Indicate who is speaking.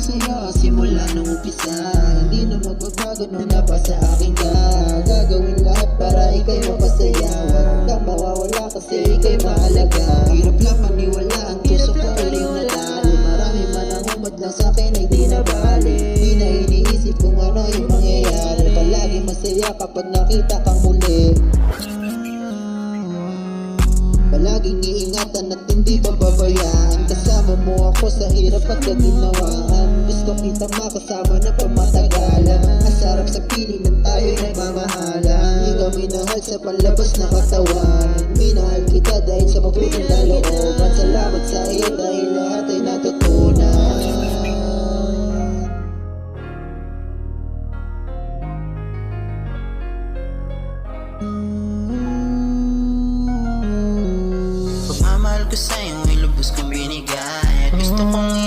Speaker 1: sa'yo simula nung umpisa. Hindi na magbabago nung napasa akin ka. Gagawin lahat para ika'y mapasaya. Huwag kang mawawala kasi ika'y mahalaga. Hirap lang maniwala, ang puso ko uling natalo. Marami man ang humad lang sa'kin ay di na bali. Di na iniisip kung ano yung mangyayari. Palagi masaya kapag nakita kang muli. Palaging iingatan at hindi pababayaan. Kasama mo ako sa hirap at kaginawaan. Gusto kita makasama na pamatagalan. Ang sarap sa piling ng tayo'y nagmamahalan. Ikaw minahal sa palabas na katawan. Minahal kita dahil sa mabuting kalooban. Salamat sa iyo dahil lahat ay natutunan.
Speaker 2: Pagmamahal ko sa'yo ay lubos kong binigay. At gusto kong